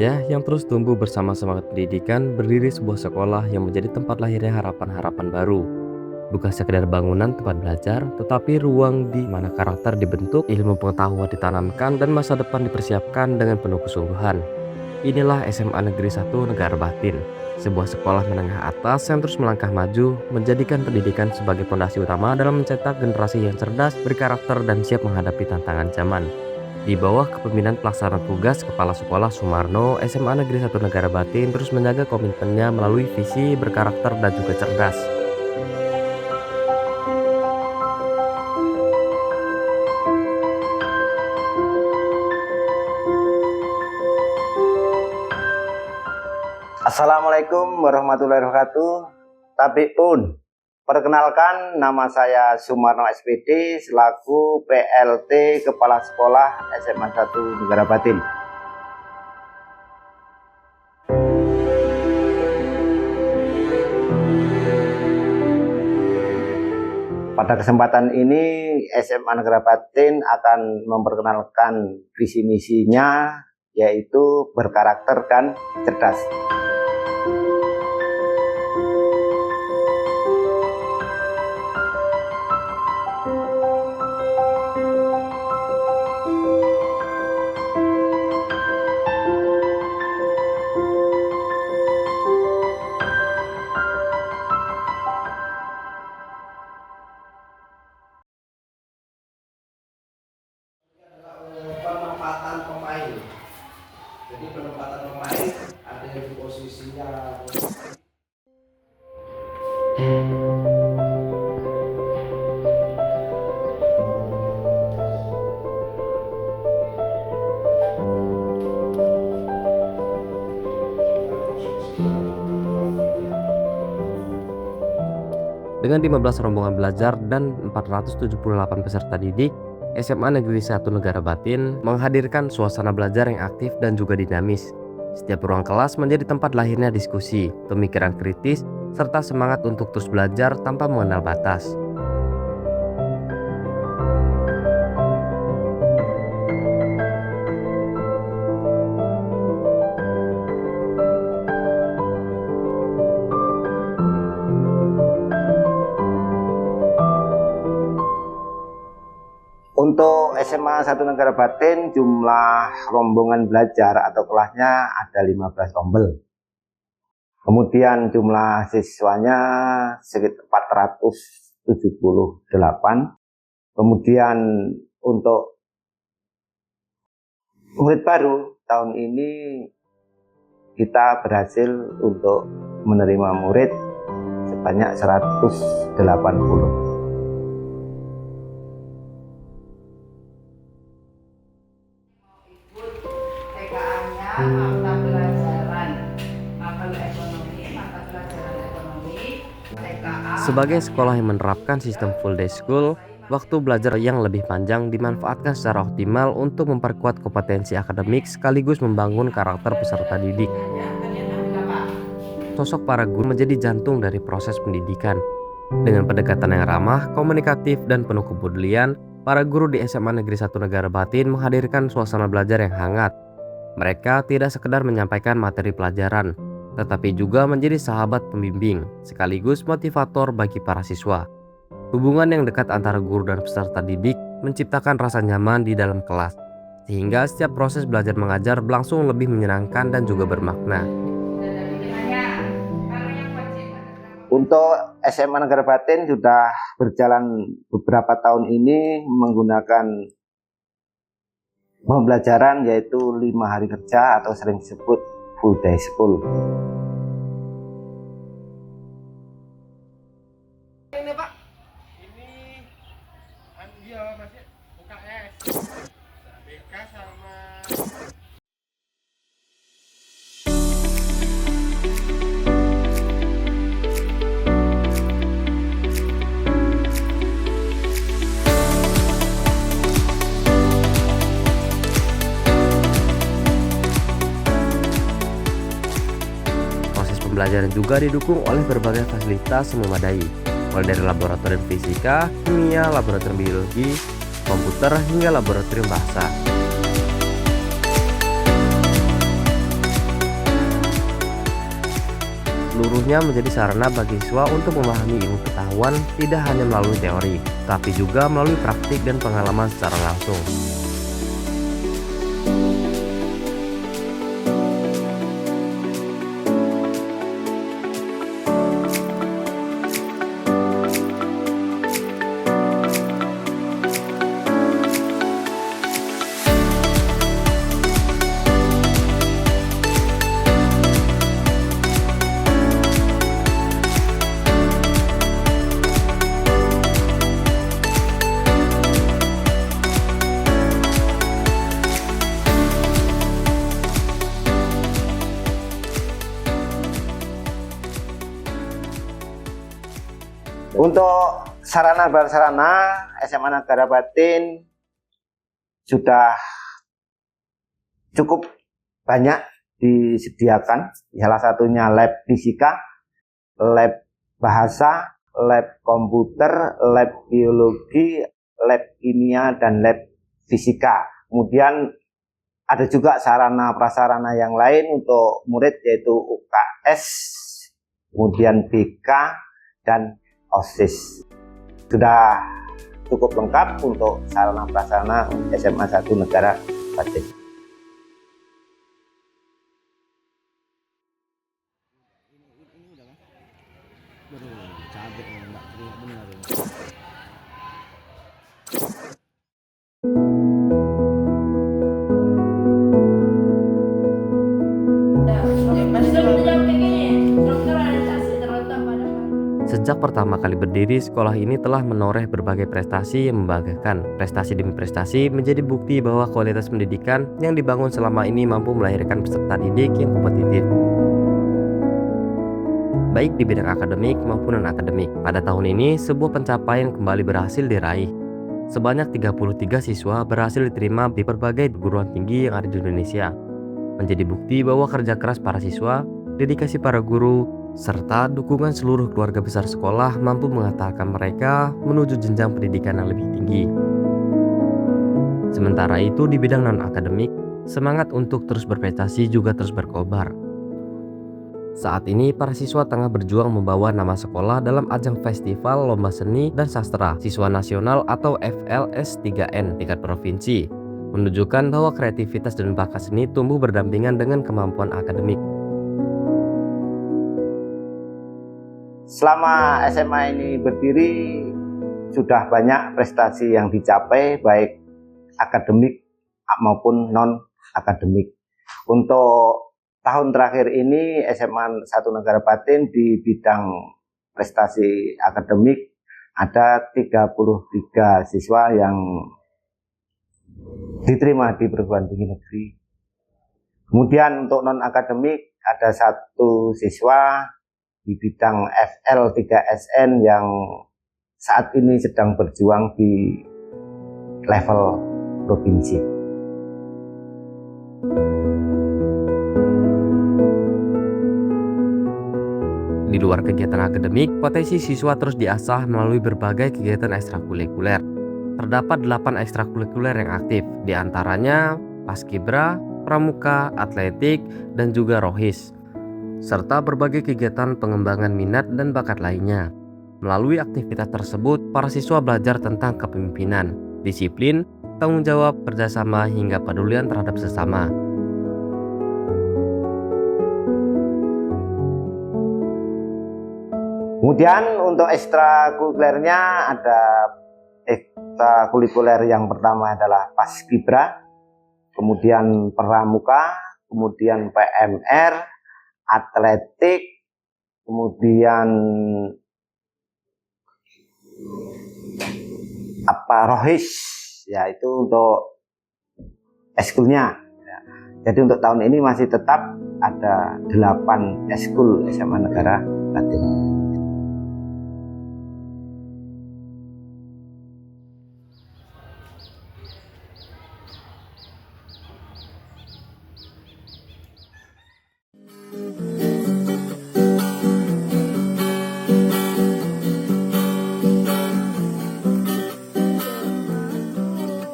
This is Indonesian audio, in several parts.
saya yang terus tumbuh bersama semangat pendidikan, berdiri sebuah sekolah yang menjadi tempat lahirnya harapan-harapan baru. Bukan sekedar bangunan tempat belajar, tetapi ruang di mana karakter dibentuk, ilmu pengetahuan ditanamkan, dan masa depan dipersiapkan dengan penuh kesungguhan. Inilah SMA Negeri 1 Negara Batin, sebuah sekolah menengah atas yang terus melangkah maju, menjadikan pendidikan sebagai fondasi utama dalam mencetak generasi yang cerdas, berkarakter, dan siap menghadapi tantangan zaman. Di bawah kepemimpinan pelaksana tugas Kepala Sekolah Sumarno, SMA Negeri 1 Negara Batin terus menjaga komitmennya melalui visi, berkarakter, dan juga cerdas. Assalamualaikum warahmatullahi wabarakatuh. Tabik pun, perkenalkan nama saya Sumarno SPD selaku PLT Kepala Sekolah SMA 1 Negara Batin. Pada kesempatan ini SMA Negara Batin akan memperkenalkan visi misinya, yaitu berkarakter dan cerdas. Penempatan pemain. Jadi penempatan pemain ada yang di posisinya Dengan 15 rombongan belajar dan 478 peserta didik, SMA Negeri 1 Negara Batin menghadirkan suasana belajar yang aktif dan juga dinamis. Setiap ruang kelas menjadi tempat lahirnya diskusi, pemikiran kritis, serta semangat untuk terus belajar tanpa mengenal batas. Untuk SMA 1 Negara Batin, jumlah rombongan belajar atau kelasnya ada 15 rombel. Kemudian jumlah siswanya sekitar 478. Kemudian untuk murid baru tahun ini kita berhasil untuk menerima murid sebanyak 180. Mata pelajaran ekonomi, TKA. Sebagai sekolah yang menerapkan sistem full day school, waktu belajar yang lebih panjang dimanfaatkan secara optimal untuk memperkuat kompetensi akademik sekaligus membangun karakter peserta didik. Sosok para guru menjadi jantung dari proses pendidikan. Dengan pendekatan yang ramah, komunikatif, dan penuh kepedulian, para guru di SMA Negeri 1 Negara Batin menghadirkan suasana belajar yang hangat. Mereka tidak sekedar menyampaikan materi pelajaran, tetapi juga menjadi sahabat pembimbing, sekaligus motivator bagi para siswa. Hubungan yang dekat antara guru dan peserta didik menciptakan rasa nyaman di dalam kelas, sehingga setiap proses belajar mengajar berlangsung lebih menyenangkan dan juga bermakna. Untuk SMA Negara Batin sudah berjalan beberapa tahun ini menggunakan pembelajaran yaitu 5 hari kerja atau sering disebut full day school. Ini Pak, ini dia masih UKS, BK sama. Pembelajaran juga didukung oleh berbagai fasilitas yang memadai, mulai dari laboratorium fisika, kimia, laboratorium biologi, komputer, hingga laboratorium bahasa. Seluruhnya menjadi sarana bagi siswa untuk memahami ilmu pengetahuan tidak hanya melalui teori, tapi juga melalui praktik dan pengalaman secara langsung. Untuk sarana prasarana SMA Negara Batin sudah cukup banyak disediakan. Salah satunya lab fisika, lab bahasa, lab komputer, lab biologi, lab kimia, dan lab fisika. Kemudian ada juga sarana prasarana yang lain untuk murid, yaitu UKS, kemudian BK, dan OSIS. Sudah cukup lengkap untuk sarana prasarana SMA 1 Negara Batin. Sejak pertama kali berdiri, sekolah ini telah menoreh berbagai prestasi yang membanggakan. Prestasi demi prestasi menjadi bukti bahwa kualitas pendidikan yang dibangun selama ini mampu melahirkan peserta didik yang kompetitif, baik di bidang akademik maupun non-akademik. Pada tahun ini, sebuah pencapaian kembali berhasil diraih. Sebanyak 33 siswa berhasil diterima di berbagai perguruan tinggi yang ada di Indonesia. Menjadi bukti bahwa kerja keras para siswa, dedikasi para guru, serta dukungan seluruh keluarga besar sekolah mampu mengantarkan mereka menuju jenjang pendidikan yang lebih tinggi. Sementara itu di bidang non-akademik, semangat untuk terus berprestasi juga terus berkobar. Saat ini para siswa tengah berjuang membawa nama sekolah dalam ajang festival lomba seni dan sastra siswa nasional atau FLS3N tingkat provinsi, menunjukkan bahwa kreativitas dan bakat seni tumbuh berdampingan dengan kemampuan akademik. Selama SMA ini berdiri, sudah banyak prestasi yang dicapai, baik akademik maupun non-akademik. Untuk tahun terakhir ini, SMA 1 Negara Batin di bidang prestasi akademik ada 33 siswa yang diterima di perguruan tinggi negeri. Kemudian untuk non-akademik ada 1 siswa di bidang FL3SN yang saat ini sedang berjuang di level provinsi. Di luar kegiatan akademik, potensi siswa terus diasah melalui berbagai kegiatan ekstrakurikuler. Terdapat 8 ekstrakurikuler yang aktif, diantaranya Paskibra, Pramuka, Atletik, dan juga Rohis, serta berbagai kegiatan pengembangan minat dan bakat lainnya. Melalui aktivitas tersebut, para siswa belajar tentang kepemimpinan, disiplin, tanggung jawab, kerjasama, hingga pedulian terhadap sesama. Kemudian untuk ekstrakurikulernya ada ekstrakurikuler yang pertama adalah Paskibra, kemudian Pramuka, kemudian PMR, Atletik, kemudian Rohis, ya itu untuk ekskulnya. Jadi untuk tahun ini masih tetap ada 8 ekskul SMA Negara Batin.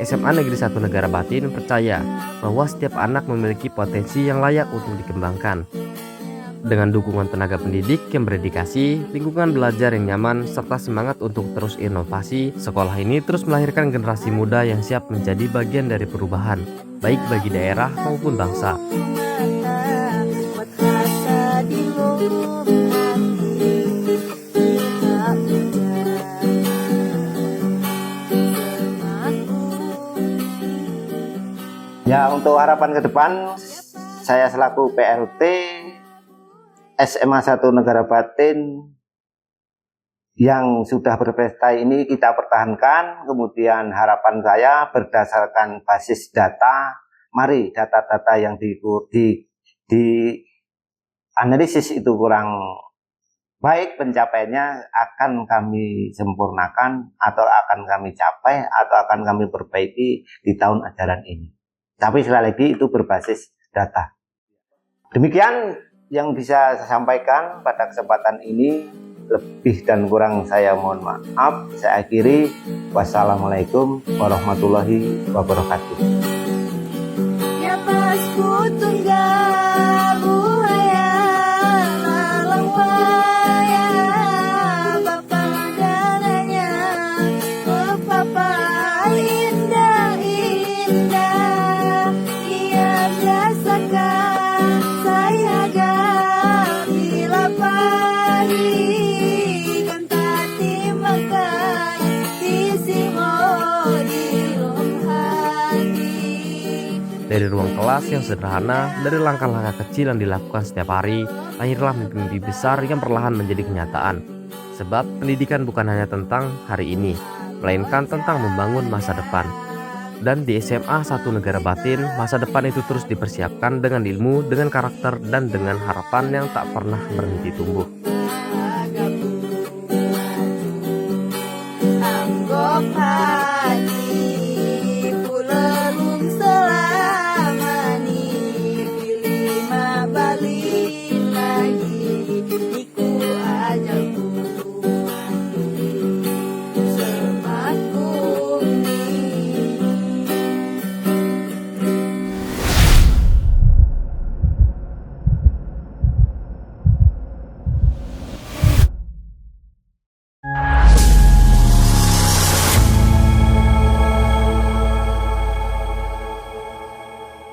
SMA Negeri 1 Negara Batin percaya bahwa setiap anak memiliki potensi yang layak untuk dikembangkan. Dengan dukungan tenaga pendidik yang berdedikasi, lingkungan belajar yang nyaman, serta semangat untuk terus inovasi, sekolah ini terus melahirkan generasi muda yang siap menjadi bagian dari perubahan, baik bagi daerah maupun bangsa. Ya, untuk harapan ke depan, saya selaku PLT SMA 1 Negara Batin yang sudah berprestasi ini kita pertahankan. Kemudian harapan saya berdasarkan basis data, mari data-data yang di analisis itu kurang baik pencapaiannya akan kami sempurnakan atau akan kami capai atau akan kami perbaiki di tahun ajaran ini. Tapi sekali lagi itu berbasis data. Demikian yang bisa saya sampaikan pada kesempatan ini. Lebih dan kurang saya mohon maaf. Saya akhiri. Wassalamualaikum warahmatullahi wabarakatuh. Ya pasku tunggal buaya malang waya bapak dananya papa indah indah dia biasakan saya bila pagi kan tadi makan isi mau di hati. Dari ruang kelas yang sederhana, dari langkah-langkah kecil yang dilakukan setiap hari, lahirlah mimpi-mimpi besar yang perlahan menjadi kenyataan. Sebab pendidikan bukan hanya tentang hari ini, melainkan tentang membangun masa depan. Dan di SMA 1 Negara Batin, masa depan itu terus dipersiapkan dengan ilmu, dengan karakter, dan dengan harapan yang tak pernah berhenti tumbuh.